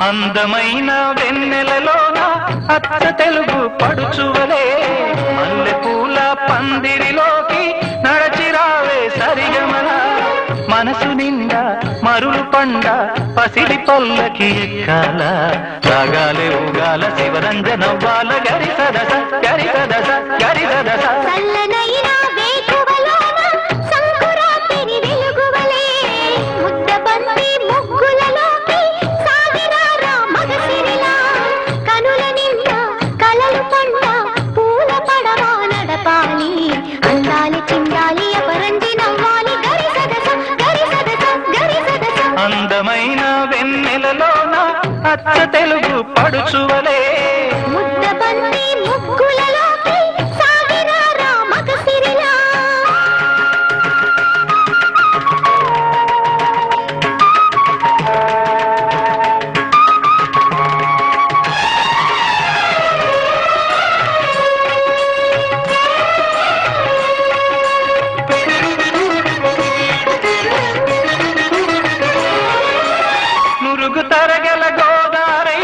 అందమైన వెన్నెలలోన అచ్చ తెలుగు పడుచువలే మల్లెపూల పందిరిలోకి నడచిరావే సరిగమల మనసు నిండా మరులు పండ పసిడి పల్లకి ఎక్కాల రాగాలే ఊగాల శివరంజనవ్వాల గరి సదస గరి సదస గరి సదస అందమైన వెన్నెలలోన అచ్చ తెలుగు పడుచువలే ముద్దబంతి ముగ్గులలోకి సాగిరారా మగసిరిలా తరగల గోదారై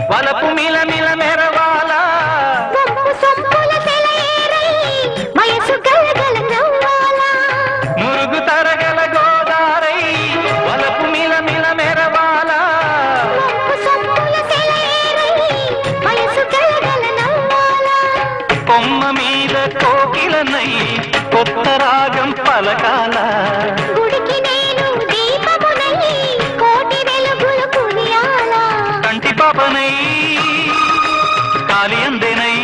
వలపు మిల మిల మెరవాల మురుగు తరగల గోదారై వలపు మిల మిల మెరవాల కొమ్మ మీద కోకిలనై కొత్త రాగం పలకాల పాపనై కాలి అందేనై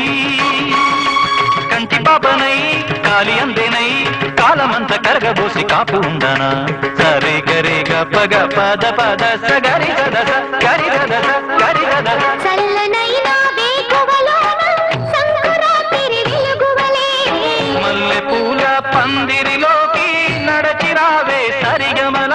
కంటి పాపనై కాలి అందేనై కాలమంత కరగబోసి కాపు ఉందనా సరే గరే గపగ పద పద సగరి గదస గరి గదస గరి గదస మల్లె పూల పందిరిలోకి నడచిరావే సరిగమల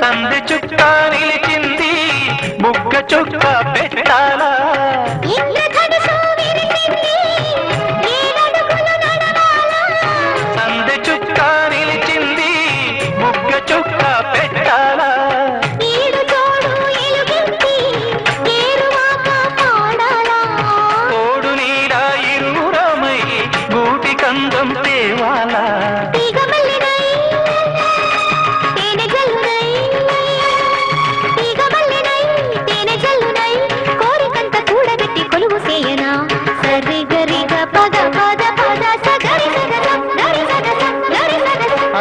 సంధి చుక్క నిలిచింది ముగ్గ చుక్క పెట్టాలా సంధి చుక్క నిలిచింది ముగ్గ చుక్క పెట్టాలా తోడు నీడ ఇరువురమై గూటి కందం తేవాలా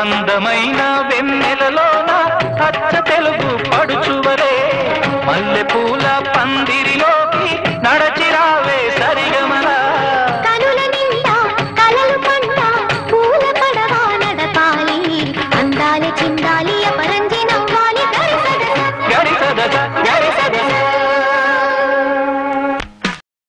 అందమైన వెన్నెలలోన అచ్చ తెలుగు పడుచువలే మల్లెపూల పందిరిలో